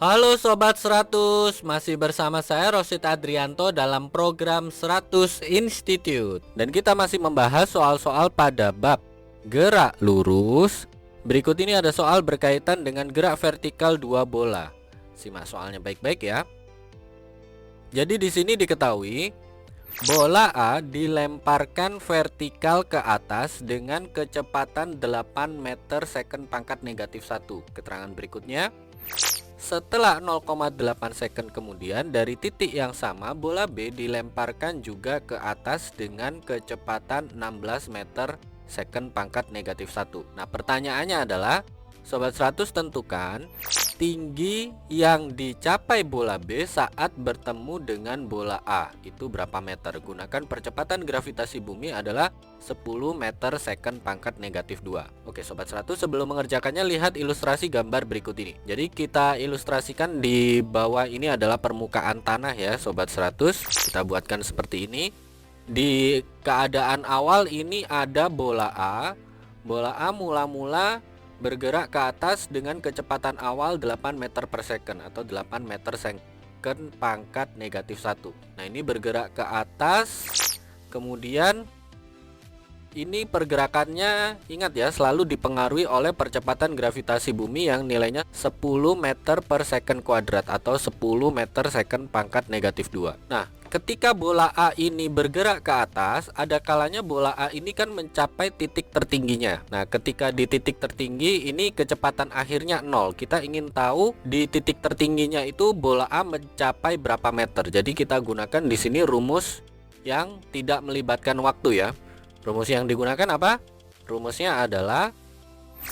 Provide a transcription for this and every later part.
Halo Sobat 100, masih bersama saya Rosid Adrianto dalam program 100 Institute. Dan kita masih membahas soal-soal pada bab gerak lurus. Berikut ini ada soal berkaitan dengan gerak vertikal dua bola. Simak soalnya baik-baik ya. Jadi di sini diketahui bola A dilemparkan vertikal ke atas dengan kecepatan 8 meter second pangkat negatif 1. Keterangan berikutnya, setelah 0,8 second kemudian dari titik yang sama bola B dilemparkan juga ke atas dengan kecepatan 16 meter second pangkat negatif 1. Nah, pertanyaannya adalah Sobat 100 tentukan tinggi yang dicapai bola B saat bertemu dengan bola A itu berapa meter. Gunakan percepatan gravitasi bumi adalah 10 meter second pangkat negatif 2. Oke Sobat 100, sebelum mengerjakannya lihat ilustrasi gambar berikut ini. Jadi kita ilustrasikan di bawah ini adalah permukaan tanah ya Sobat 100. Kita buatkan seperti ini. Di keadaan awal ini ada bola A. Bola A mula-mula bergerak ke atas dengan kecepatan awal 8 meter per second atau 8 meter second pangkat negatif 1. Nah, ini bergerak ke atas. Kemudian ini pergerakannya, ingat ya, selalu dipengaruhi oleh percepatan gravitasi bumi yang nilainya 10 meter per second kuadrat atau 10 meter second pangkat negatif 2. Nah, ketika bola A ini bergerak ke atas, ada kalanya bola A ini kan mencapai titik tertingginya. Nah, ketika di titik tertinggi ini kecepatan akhirnya 0. Kita ingin tahu di titik tertingginya itu bola A mencapai berapa meter. Jadi kita gunakan di sini rumus yang tidak melibatkan waktu ya. Rumus yang digunakan apa? Rumusnya adalah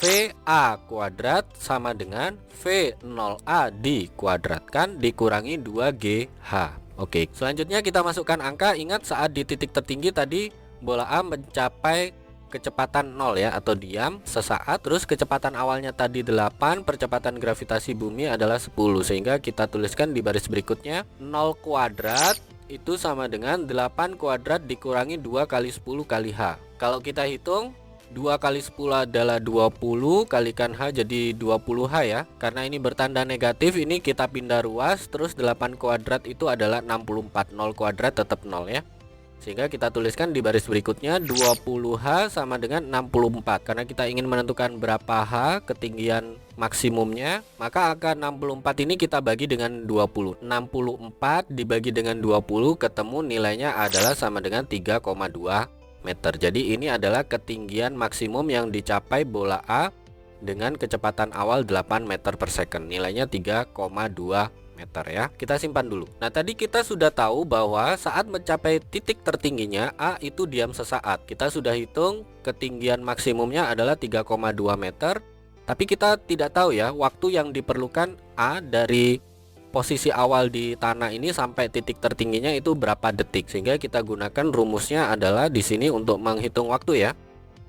VA kuadrat sama dengan V0A dikuadratkan dikurangi 2GH. Oke, selanjutnya kita masukkan angka. Ingat saat di titik tertinggi tadi bola A mencapai kecepatan 0 ya atau diam sesaat. Terus kecepatan awalnya tadi 8, percepatan gravitasi bumi adalah 10. Sehingga kita tuliskan di baris berikutnya 0 kuadrat itu sama dengan 8 kuadrat dikurangi 2 kali 10 kali H. Kalau kita hitung 2 kali 10 adalah 20, kalikan H jadi 20H ya. Karena ini bertanda negatif, ini kita pindah ruas. Terus 8 kuadrat itu adalah 64. 0 kuadrat tetap 0 ya. Sehingga kita tuliskan di baris berikutnya 20H sama dengan 64. Karena kita ingin menentukan berapa H ketinggian maksimumnya, maka angka 64 ini kita bagi dengan 20. 64 dibagi dengan 20 ketemu nilainya adalah sama dengan 3,2 meter. Jadi ini adalah ketinggian maksimum yang dicapai bola A dengan kecepatan awal 8 meter per second. Nilainya 3,2 meter ya. Kita simpan dulu. Nah, tadi kita sudah tahu bahwa saat mencapai titik tertingginya A itu diam sesaat. Kita sudah hitung ketinggian maksimumnya adalah 3,2 meter. Tapi kita tidak tahu ya waktu yang diperlukan A dari posisi awal di tanah ini sampai titik tertingginya itu berapa detik. Sehingga kita gunakan rumusnya adalah di sini untuk menghitung waktu ya.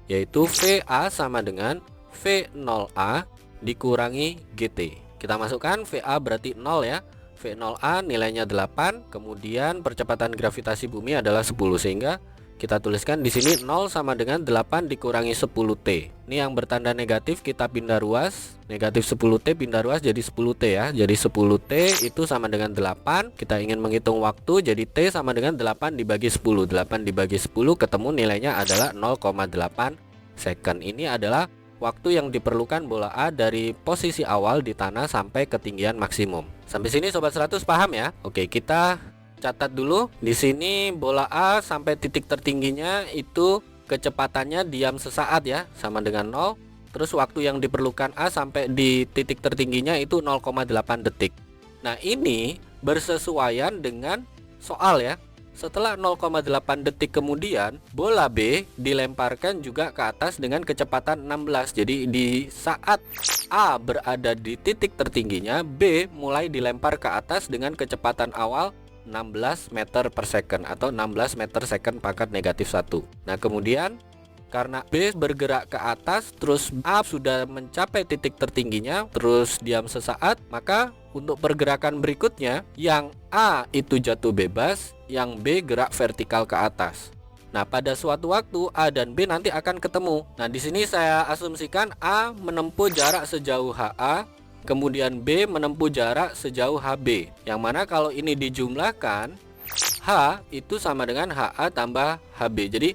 Yaitu VA sama dengan V0A dikurangi GT. Kita masukkan VA berarti 0 ya. V0A nilainya 8, kemudian percepatan gravitasi bumi adalah 10 sehingga kita tuliskan di sini 0 sama dengan 8 dikurangi 10T. Ini yang bertanda negatif kita pindah ruas. Negatif 10T pindah ruas jadi 10T ya. Jadi 10T itu sama dengan 8. Kita ingin menghitung waktu jadi T sama dengan 8 dibagi 10. 8 dibagi 10 ketemu nilainya adalah 0,8 second. Ini adalah waktu yang diperlukan bola A dari posisi awal di tanah sampai ketinggian maksimum. Sampai sini Sobat 100 paham ya? Oke, kita catat dulu. Di sini bola A sampai titik tertingginya itu kecepatannya diam sesaat ya, sama dengan 0. Terus waktu yang diperlukan A sampai di titik tertingginya itu 0,8 detik. Nah, ini bersesuaian dengan soal ya. Setelah 0,8 detik kemudian bola B dilemparkan juga ke atas dengan kecepatan 16. Jadi di saat A berada di titik tertingginya, B mulai dilempar ke atas dengan kecepatan awal 16 meter per second atau 16 meter second pangkat negatif 1. Nah, kemudian karena B bergerak ke atas, terus A sudah mencapai titik tertingginya, terus diam sesaat, maka untuk pergerakan berikutnya, yang A itu jatuh bebas, yang B gerak vertikal ke atas. Nah, pada suatu waktu A dan B nanti akan ketemu. Nah, di sini saya asumsikan A menempuh jarak sejauh HA, kemudian B menempuh jarak sejauh HB. Yang mana kalau ini dijumlahkan, H itu sama dengan HA tambah HB. Jadi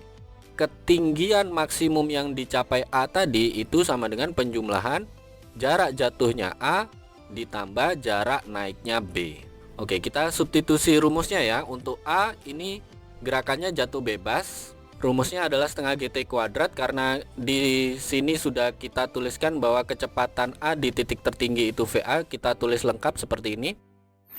ketinggian maksimum yang dicapai A tadi itu sama dengan penjumlahan jarak jatuhnya A ditambah jarak naiknya B. Oke, kita substitusi rumusnya ya. Untuk A ini gerakannya jatuh bebas. Rumusnya adalah setengah GT kuadrat, karena di sini sudah kita tuliskan bahwa kecepatan A di titik tertinggi itu VA, kita tulis lengkap seperti ini.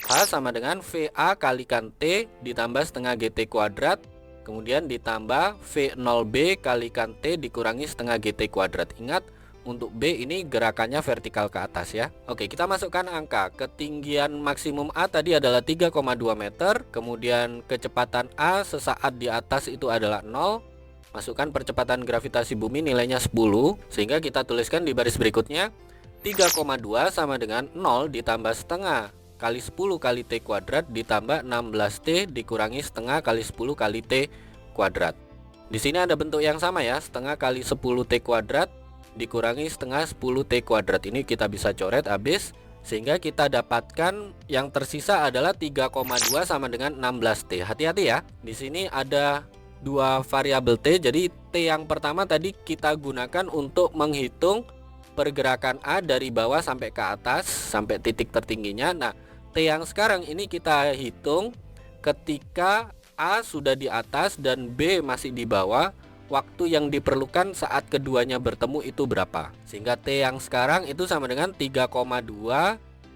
H sama dengan VA kalikan T ditambah setengah GT kuadrat, kemudian ditambah V0B kalikan T dikurangi setengah GT kuadrat. Ingat, untuk B ini gerakannya vertikal ke atas ya. Oke, kita masukkan angka. Ketinggian maksimum A tadi adalah 3,2 meter. Kemudian kecepatan A sesaat di atas itu adalah 0. Masukkan percepatan gravitasi bumi nilainya 10. Sehingga kita tuliskan di baris berikutnya 3,2 sama dengan 0 ditambah setengah kali 10 kali T kuadrat ditambah 16T dikurangi setengah kali 10 kali T kuadrat. Di sini ada bentuk yang sama ya, setengah kali 10 T kuadrat dikurangi setengah 10 T kuadrat. Ini kita bisa coret habis, sehingga kita dapatkan yang tersisa adalah 3,2 sama dengan 16T. Hati-hati ya, di sini ada dua variabel T. Jadi T yang pertama tadi kita gunakan untuk menghitung pergerakan A dari bawah sampai ke atas sampai titik tertingginya. Nah, T yang sekarang ini kita hitung ketika A sudah di atas dan B masih di bawah. Waktu yang diperlukan saat keduanya bertemu itu berapa? Sehingga T yang sekarang itu sama dengan 3,2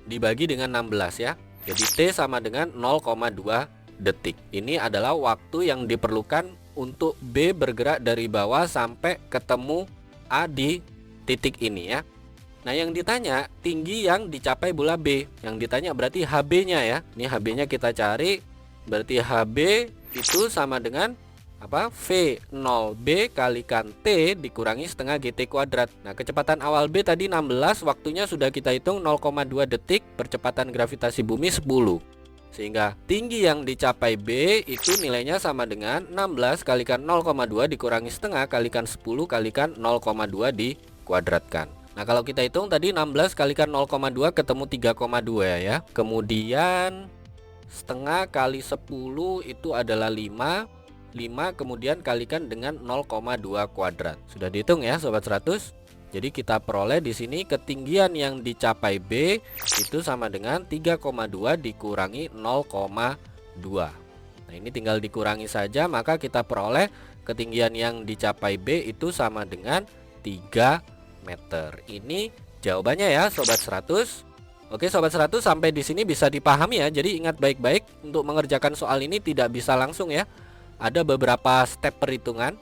dibagi dengan 16 ya. Jadi T sama dengan 0,2 detik. Ini adalah waktu yang diperlukan untuk B bergerak dari bawah sampai ketemu A di titik ini ya. Nah, yang ditanya tinggi yang dicapai bola B. Yang ditanya berarti HB-nya ya. Ini HB-nya kita cari. Berarti HB itu sama dengan apa? V0B kalikan T dikurangi setengah GT kuadrat. Nah, kecepatan awal B tadi 16, waktunya sudah kita hitung 0,2 detik, percepatan gravitasi bumi 10. Sehingga tinggi yang dicapai B itu nilainya sama dengan 16 kalikan 0,2 dikurangi setengah kalikan 10 kalikan 0,2 dikuadratkan. Nah, kalau kita hitung tadi 16 kalikan 0,2 ketemu 3,2 ya. Kemudian setengah kali 10 itu adalah 5 kemudian kalikan dengan 0,2 kuadrat. Sudah dihitung ya sobat 100. Jadi kita peroleh di sini ketinggian yang dicapai B itu sama dengan 3,2 dikurangi 0,2. Nah, ini tinggal dikurangi saja, maka kita peroleh ketinggian yang dicapai B itu sama dengan 3 meter. Ini jawabannya ya sobat 100. Oke sobat 100, sampai di sini bisa dipahami ya. Jadi ingat baik-baik, untuk mengerjakan soal ini tidak bisa langsung ya. Ada beberapa step perhitungan.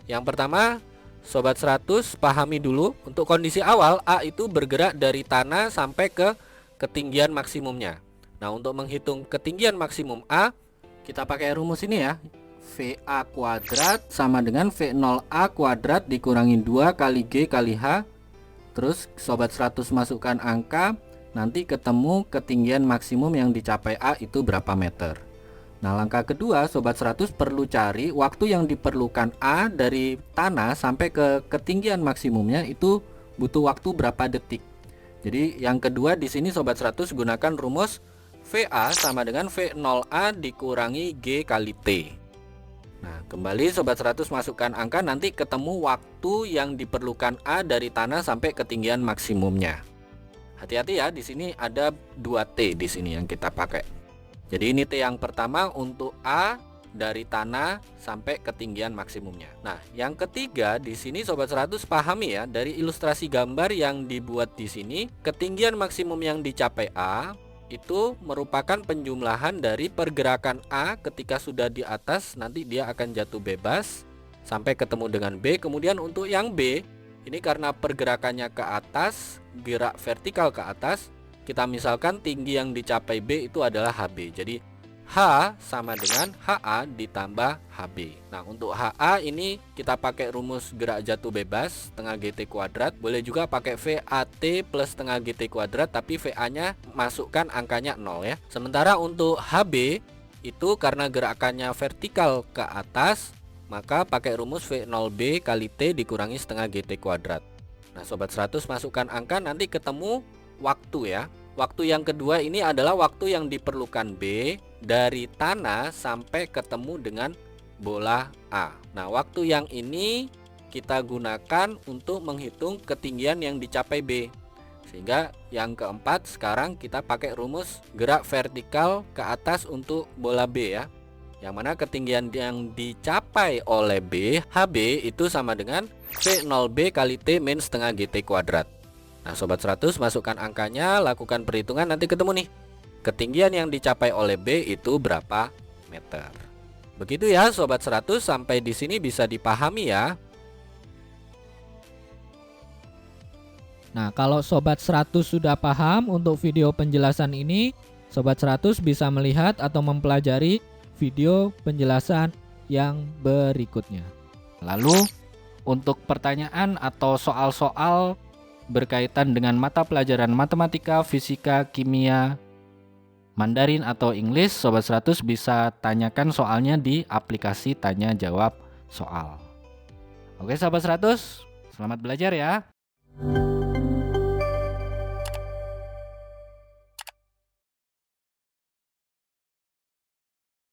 Yang pertama, sobat 100 pahami dulu untuk kondisi awal A itu bergerak dari tanah sampai ke ketinggian maksimumnya. Nah, untuk menghitung ketinggian maksimum A, kita pakai rumus ini ya. VA kuadrat sama dengan V0A kuadrat dikurangi 2 kali G kali H. Terus sobat 100 masukkan angka, nanti ketemu ketinggian maksimum yang dicapai A itu berapa meter. Nah, langkah kedua sobat 100 perlu cari waktu yang diperlukan A dari tanah sampai ke ketinggian maksimumnya itu butuh waktu berapa detik. Jadi yang kedua di sini sobat 100 gunakan rumus VA sama dengan V0A dikurangi G kali T. Nah, kembali sobat 100 masukkan angka, nanti ketemu waktu yang diperlukan A dari tanah sampai ketinggian maksimumnya. Hati-hati ya, di sini ada 2T di sini yang kita pakai. Jadi ini T yang pertama untuk A dari tanah sampai ketinggian maksimumnya. Nah, yang ketiga di sini sobat 100 pahami ya, dari ilustrasi gambar yang dibuat di sini, ketinggian maksimum yang dicapai A itu merupakan penjumlahan dari pergerakan A ketika sudah di atas, nanti dia akan jatuh bebas sampai ketemu dengan B. Kemudian untuk yang B, ini karena pergerakannya ke atas, gerak vertikal ke atas, kita misalkan tinggi yang dicapai B itu adalah HB. Jadi H sama dengan HA ditambah HB. Nah, untuk HA ini kita pakai rumus gerak jatuh bebas setengah GT kuadrat. Boleh juga pakai VAT plus setengah GT kuadrat, tapi VA-nya masukkan angkanya 0 ya. Sementara untuk HB itu karena gerakannya vertikal ke atas, maka pakai rumus V0B kali T dikurangi setengah GT kuadrat. Nah, sobat 100 masukkan angka, nanti ketemu waktu ya. Waktu yang kedua ini adalah waktu yang diperlukan B dari tanah sampai ketemu dengan bola A. Nah, waktu yang ini kita gunakan untuk menghitung ketinggian yang dicapai B. Sehingga yang keempat sekarang kita pakai rumus gerak vertikal ke atas untuk bola B ya. Yang mana ketinggian yang dicapai oleh B, HB itu sama dengan V0B kali T min setengah GT kuadrat. Nah, Sobat 100 masukkan angkanya, lakukan perhitungan, nanti ketemu nih. Ketinggian yang dicapai oleh B itu berapa meter. Begitu ya Sobat 100, sampai di sini bisa dipahami ya. Nah, kalau Sobat 100 sudah paham untuk video penjelasan ini, Sobat 100 bisa melihat atau mempelajari video penjelasan yang berikutnya. Lalu, untuk pertanyaan atau soal-soal berkaitan dengan mata pelajaran matematika, fisika, kimia, Mandarin atau English, Sobat 100 bisa tanyakan soalnya di aplikasi tanya jawab soal. Oke Sobat 100, selamat belajar ya.